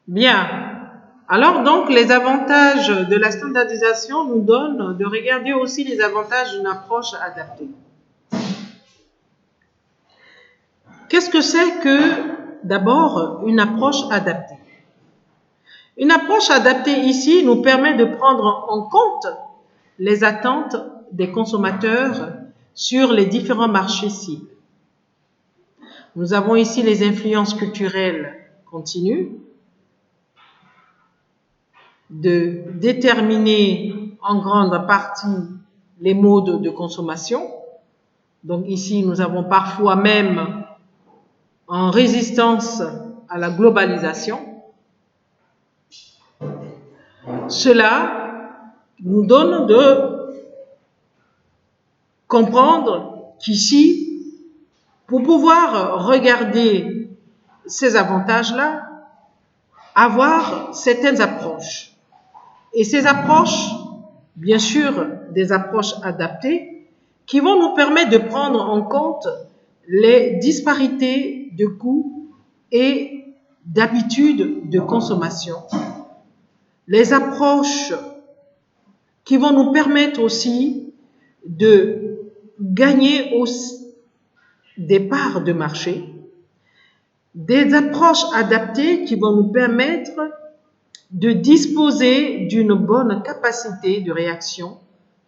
Bien. Alors donc, les avantages de la standardisation nous donnent de regarder aussi les avantages d'une approche adaptée. Qu'est-ce que c'est que, d'abord, une approche adaptée? Une approche adaptée ici nous permet de prendre en compte les attentes des consommateurs sur les différents marchés cibles. Nous avons ici les influences culturelles continues, de déterminer en grande partie les modes de consommation. Donc ici, nous avons parfois même en résistance à la globalisation. Cela nous donne de comprendre qu'ici, pour pouvoir regarder ces avantages-là, avoir certaines approches. Et ces approches, bien sûr, des approches adaptées, qui vont nous permettre de prendre en compte les disparités de coûts et d'habitudes de consommation. Les approches qui vont nous permettre aussi de gagner des parts de marché. Des approches adaptées qui vont nous permettre de disposer d'une bonne capacité de réaction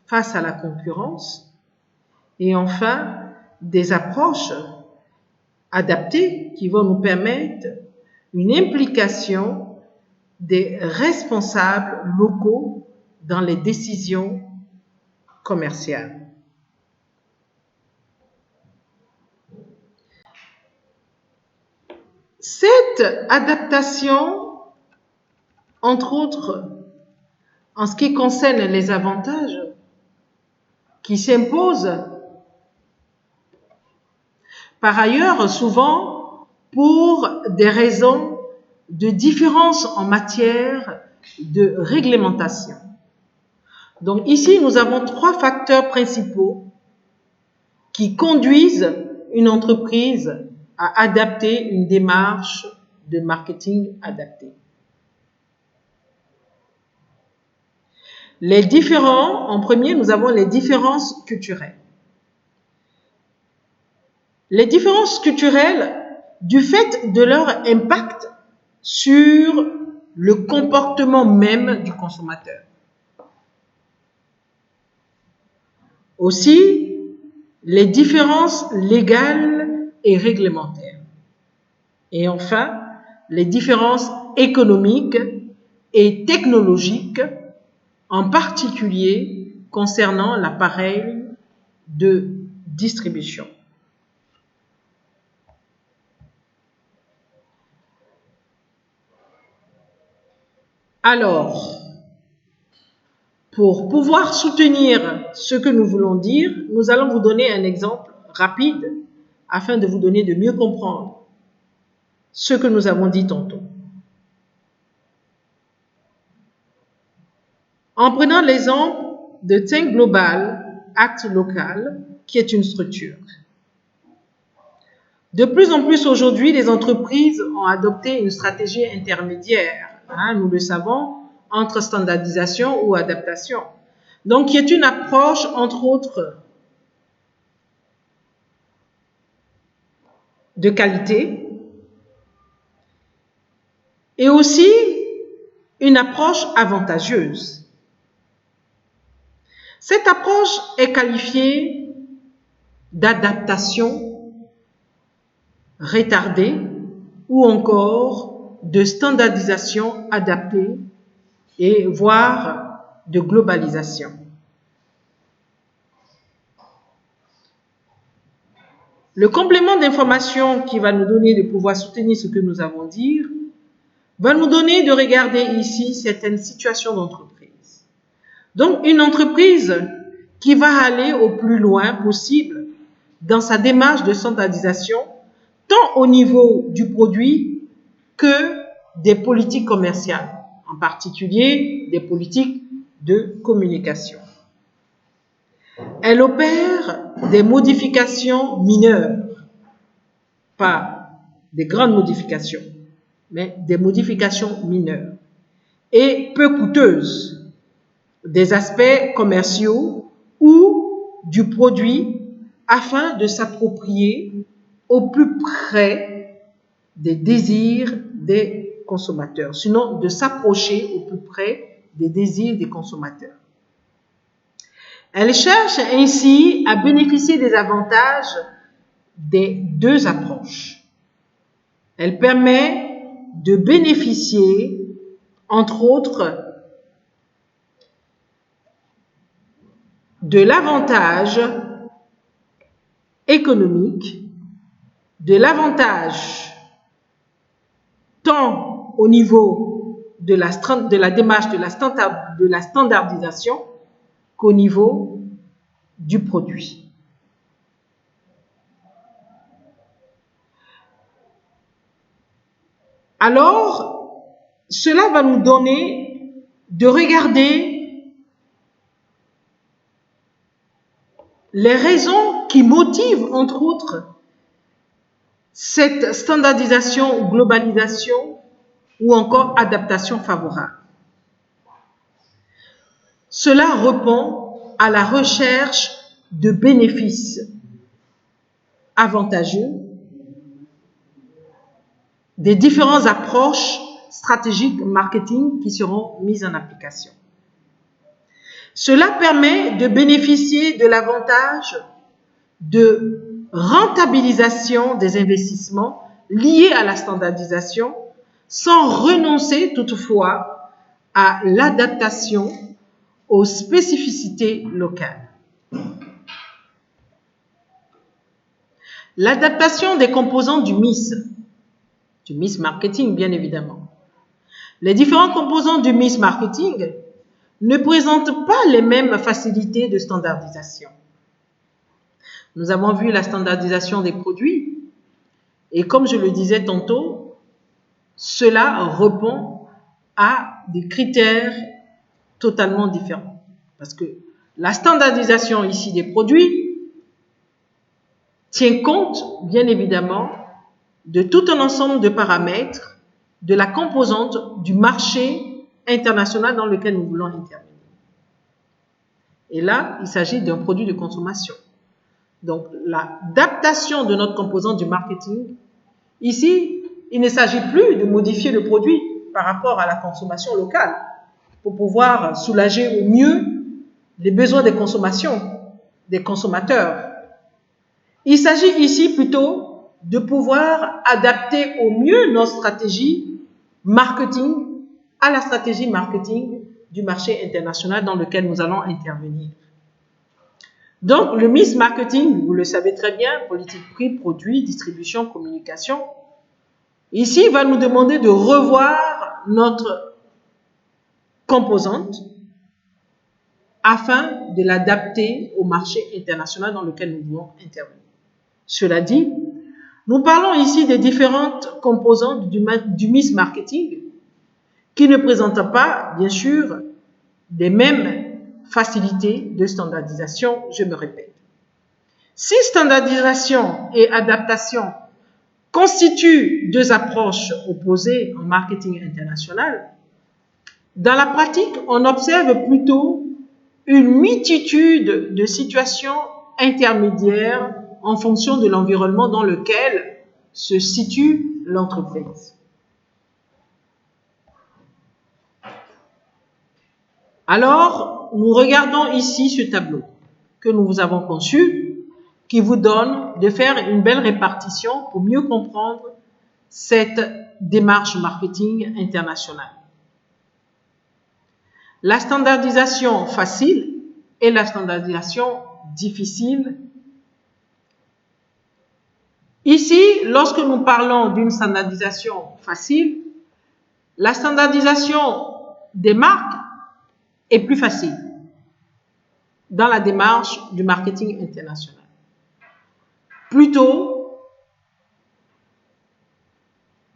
face à la concurrence. Et enfin, des approches adaptées qui vont nous permettre une implication des responsables locaux dans les décisions commerciales. Cette adaptation, entre autres, en ce qui concerne les avantages qui s'imposent, par ailleurs, souvent pour des raisons de différence en matière de réglementation. Donc ici, nous avons 3 facteurs principaux qui conduisent une entreprise à adapter une démarche de marketing adaptée. En premier, nous avons les différences culturelles. Les différences culturelles, du fait de leur impact sur le comportement même du consommateur. Aussi, les différences légales et réglementaires. Et enfin, les différences économiques et technologiques, en particulier concernant l'appareil de distribution. Alors, pour pouvoir soutenir ce que nous voulons dire, nous allons vous donner un exemple rapide afin de vous donner de mieux comprendre ce que nous avons dit tantôt. En prenant l'exemple de Think Global, Act Local, qui est une structure. De plus en plus aujourd'hui, les entreprises ont adopté une stratégie intermédiaire, nous le savons, entre standardisation ou adaptation. Donc, qui est une approche, entre autres, de qualité et aussi une approche avantageuse. Cette approche est qualifiée d'adaptation retardée ou encore de standardisation adaptée et voire de globalisation. Le complément d'information qui va nous donner de pouvoir soutenir ce que nous avons dit va nous donner de regarder ici certaines situations d'entreprise. Donc, une entreprise qui va aller au plus loin possible dans sa démarche de standardisation, tant au niveau du produit que des politiques commerciales, en particulier des politiques de communication. Elle opère des modifications mineures, pas des grandes modifications. mais des modifications mineures et peu coûteuses des aspects commerciaux ou du produit afin de s'approprier au plus près des désirs des consommateurs, sinon de s'approcher au plus près des désirs des consommateurs. Elle cherche ainsi à bénéficier des avantages des deux approches. Elle permet de bénéficier, entre autres, de l'avantage économique, de l'avantage tant au niveau de la démarche de la standardisation qu'au niveau du produit. Alors, cela va nous donner de regarder les raisons qui motivent, entre autres, cette standardisation, globalisation ou encore adaptation favorable. Cela répond à la recherche de bénéfices avantageux des différentes approches stratégiques marketing qui seront mises en application. Cela permet de bénéficier de l'avantage de rentabilisation des investissements liés à la standardisation sans renoncer toutefois à l'adaptation aux spécificités locales. L'adaptation des composants du MIS marketing bien évidemment. Les différents composants du MIS marketing ne présentent pas les mêmes facilités de standardisation. Nous avons vu la standardisation des produits et comme je le disais tantôt, cela répond à des critères totalement différents. Parce que la standardisation ici des produits tient compte, bien évidemment, de tout un ensemble de paramètres de la composante du marché international dans lequel nous voulons intervenir. Et là, il s'agit d'un produit de consommation. Donc, l'adaptation de notre composante du marketing, ici, il ne s'agit plus de modifier le produit par rapport à la consommation locale pour pouvoir soulager au mieux les besoins des consommations, des consommateurs. Il s'agit ici plutôt de pouvoir adapter au mieux notre stratégie marketing à la stratégie marketing du marché international dans lequel nous allons intervenir. Donc, le MIS marketing, vous le savez très bien, politique prix, produit, distribution, communication, ici, va nous demander de revoir notre composante afin de l'adapter au marché international dans lequel nous voulons intervenir. Cela dit, nous parlons ici des différentes composantes du MIS marketing qui ne présentent pas, bien sûr, les mêmes facilités de standardisation, je me répète. Si standardisation et adaptation constituent deux approches opposées en marketing international, dans la pratique, on observe plutôt une multitude de situations intermédiaires en fonction de l'environnement dans lequel se situe l'entreprise. Alors, nous regardons ici ce tableau que nous vous avons conçu, qui vous donne de faire une belle répartition pour mieux comprendre cette démarche marketing internationale. La standardisation facile et la standardisation difficile. Ici, lorsque nous parlons d'une standardisation facile, la standardisation des marques est plus facile dans la démarche du marketing international. Plutôt,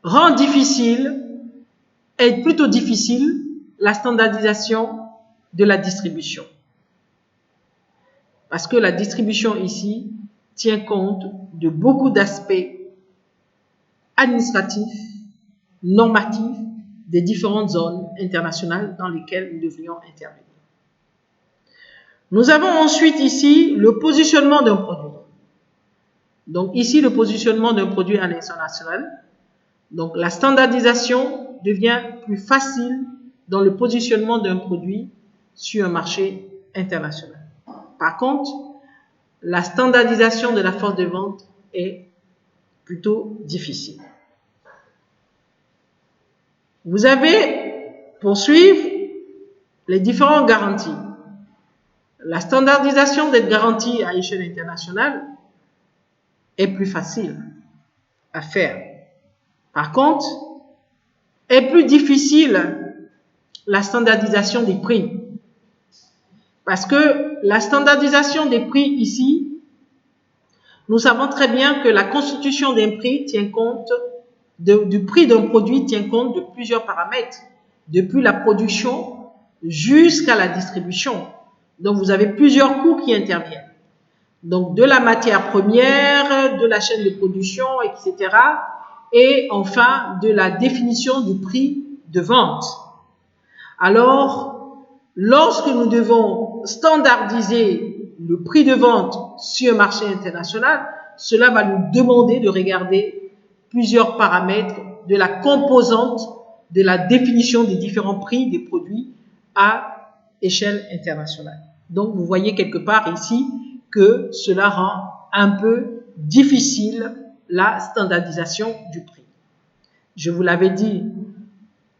rend plutôt difficile la standardisation de la distribution. Parce que la distribution ici tient compte de beaucoup d'aspects administratifs, normative des différentes zones internationales dans lesquelles nous devrions intervenir. Nous avons ensuite ici le positionnement d'un produit. Donc ici, le positionnement d'un produit à l'international. Donc la standardisation devient plus facile dans le positionnement d'un produit sur un marché international. Par contre, la standardisation de la force de vente est plutôt difficile. Vous avez, pour suivre, les différentes garanties. La standardisation des garanties à échelle internationale est plus facile à faire. Par contre, est plus difficile la standardisation des prix. Parce que la standardisation des prix ici, nous savons très bien que la constitution d'un prix tient compte du prix d'un produit tient compte de plusieurs paramètres, depuis la production jusqu'à la distribution. Donc, vous avez plusieurs coûts qui interviennent. Donc, de la matière première, de la chaîne de production, etc. Et enfin, de la définition du prix de vente. Alors, lorsque nous devons standardiser le prix de vente sur un marché international, cela va nous demander de regarder plusieurs paramètres de la composante de la définition des différents prix des produits à échelle internationale. Donc, vous voyez quelque part ici que cela rend un peu difficile la standardisation du prix. Je vous l'avais dit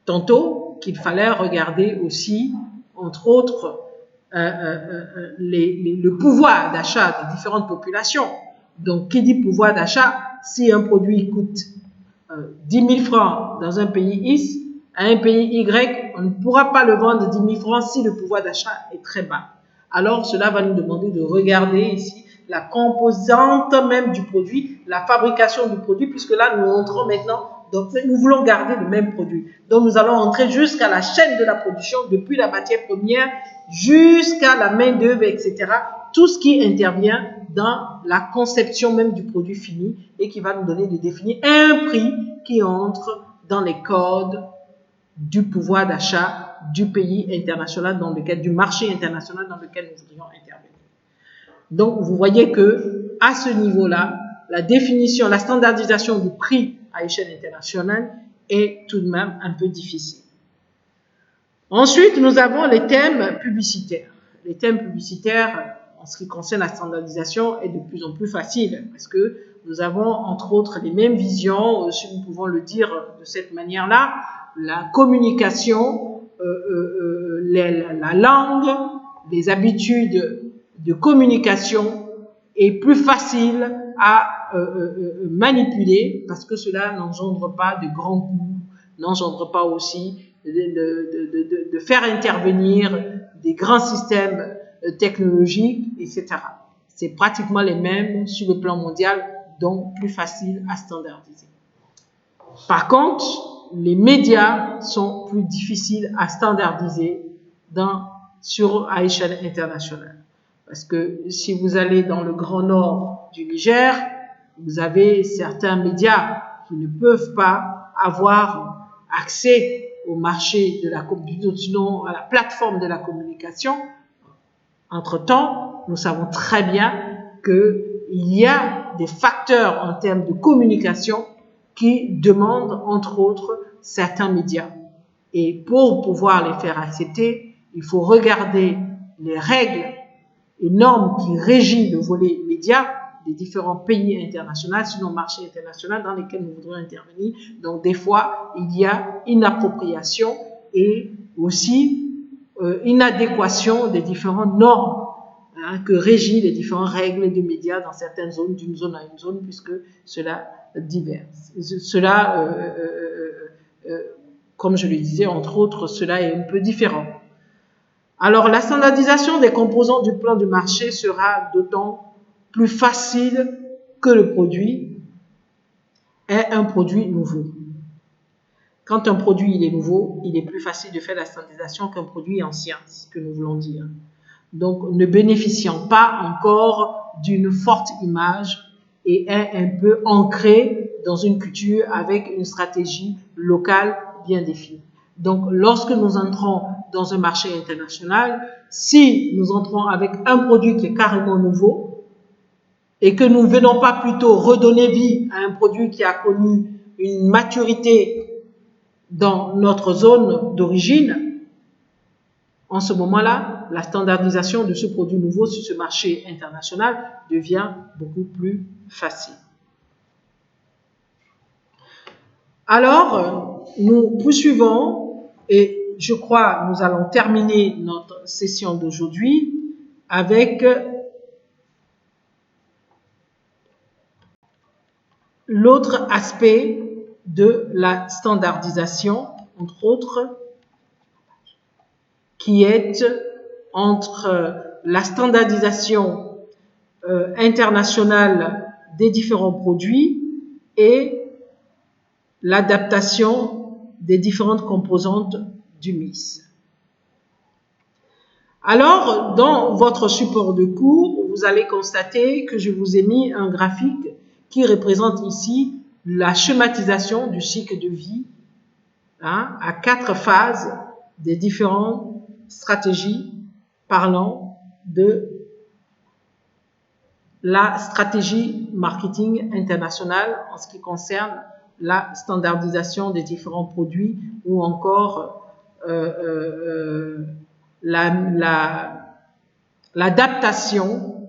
tantôt qu'il fallait regarder aussi, entre autres, le pouvoir d'achat des différentes populations. Donc, qui dit pouvoir d'achat, si un produit coûte 10 000 francs dans un pays X, à un pays Y, on ne pourra pas le vendre 10 000 francs si le pouvoir d'achat est très bas. Alors, cela va nous demander de regarder ici la composante même du produit, la fabrication du produit, puisque là, nous entrons maintenant, donc nous voulons garder le même produit. Donc, nous allons entrer jusqu'à la chaîne de la production, depuis la matière première jusqu'à la main-d'œuvre, etc. Tout ce qui intervient dans la conception même du produit fini et qui va nous donner de définir un prix qui entre dans les codes du pouvoir d'achat du pays international dans lequel, du marché international dans lequel nous voudrions intervenir. Donc, vous voyez que à ce niveau-là, la définition, la standardisation du prix à échelle internationale est tout de même un peu difficile. Ensuite, nous avons les thèmes publicitaires. Les thèmes publicitaires, en ce qui concerne la standardisation, est de plus en plus facile parce que nous avons, entre autres, les mêmes visions, si nous pouvons le dire de cette manière-là, la communication, la langue, les habitudes de communication est plus facile à manipuler parce que cela n'engendre pas de grands coûts, n'engendre pas aussi de faire intervenir des grands systèmes technologiques, etc. C'est pratiquement les mêmes sur le plan mondial, donc plus facile à standardiser. Par contre, les médias sont plus difficiles à standardiser à échelle internationale. Parce que si vous allez dans le grand nord du Niger, vous avez certains médias qui ne peuvent pas avoir accès au marché de la communication, sinon à la plateforme de la communication. Entre-temps, nous savons très bien qu'il y a des facteurs en termes de communication qui demandent, entre autres, certains médias. Et pour pouvoir les faire accepter, il faut regarder les règles et normes qui régissent le volet média des différents pays internationaux, sinon marché international dans lesquels nous voudrions intervenir. Donc, des fois, il y a inappropriation et aussi inadéquation des différentes normes que régissent les différentes règles de médias dans certaines zones, d'une zone à une zone, puisque cela diverse. Cela, comme je le disais, entre autres, cela est un peu différent. Alors, la standardisation des composants du plan du marché sera d'autant plus facile que le produit est un produit nouveau. Quand un produit il est nouveau, il est plus facile de faire la standardisation qu'un produit ancien, c'est ce que nous voulons dire. Donc, ne bénéficiant pas encore d'une forte image et est un peu ancré dans une culture avec une stratégie locale bien définie. Donc, lorsque nous entrons dans un marché international, si nous entrons avec un produit qui est carrément nouveau et que nous ne venons pas plutôt redonner vie à un produit qui a connu une maturité dans notre zone d'origine, en ce moment-là, la standardisation de ce produit nouveau sur ce marché international devient beaucoup plus facile. Alors, nous poursuivons et je crois nous allons terminer notre session d'aujourd'hui avec l'autre aspect de la standardisation, entre autres, qui est entre la standardisation internationale des différents produits et l'adaptation des différentes composantes du MIS. Alors, dans votre support de cours, vous allez constater que je vous ai mis un graphique qui représente ici la schématisation du cycle de vie à 4 phases des différentes stratégies parlant de la stratégie marketing internationale en ce qui concerne la standardisation des différents produits ou encore l'adaptation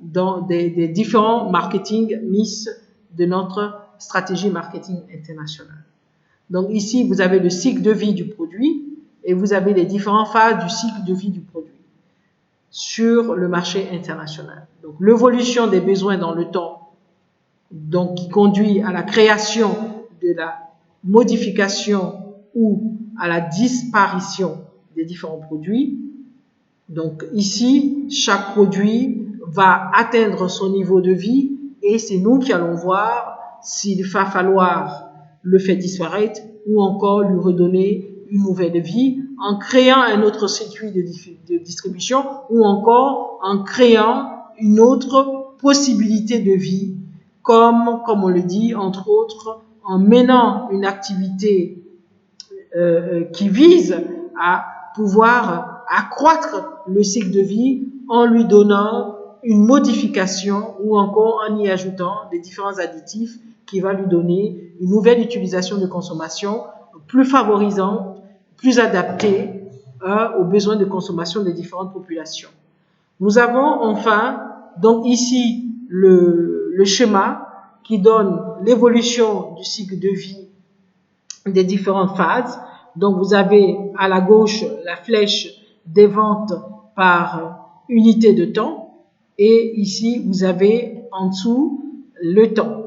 dans des différents marketing MIS de notre stratégie marketing internationale. Donc ici, vous avez le cycle de vie du produit et vous avez les différentes phases du cycle de vie du produit sur le marché international. Donc l'évolution des besoins dans le temps, donc qui conduit à la création de la modification ou à la disparition des différents produits. Donc ici, chaque produit va atteindre son niveau de vie et c'est nous qui allons voir s'il va falloir le faire disparaître ou encore lui redonner une nouvelle vie en créant un autre circuit de distribution ou encore en créant une autre possibilité de vie comme on le dit, entre autres, en menant une activité qui vise à pouvoir accroître le cycle de vie en lui donnant une modification ou encore en y ajoutant des différents additifs qui va lui donner une nouvelle utilisation de consommation plus favorisante, plus adaptée aux besoins de consommation des différentes populations. Nous avons enfin donc ici le schéma qui donne l'évolution du cycle de vie des différentes phases. Donc vous avez à la gauche la flèche des ventes par unité de temps et ici vous avez en dessous le temps.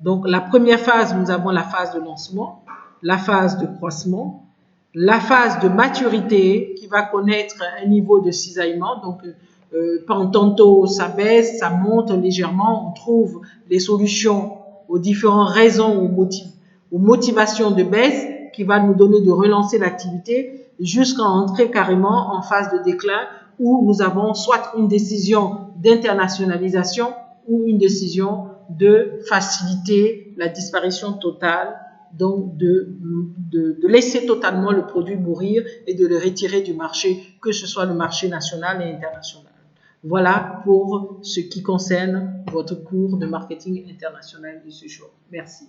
Donc la première phase, nous avons la phase de lancement, la phase de croissement, la phase de maturité qui va connaître un niveau de cisaillement. Donc tantôt ça baisse, ça monte légèrement, on trouve les solutions aux différentes raisons aux motivations de baisse qui va nous donner de relancer l'activité jusqu'à entrer carrément en phase de déclin où nous avons soit une décision d'internationalisation ou une décision de faciliter la disparition totale, donc de laisser totalement le produit mourir et de le retirer du marché, que ce soit le marché national et international. Voilà pour ce qui concerne votre cours de marketing international de ce jour. Merci.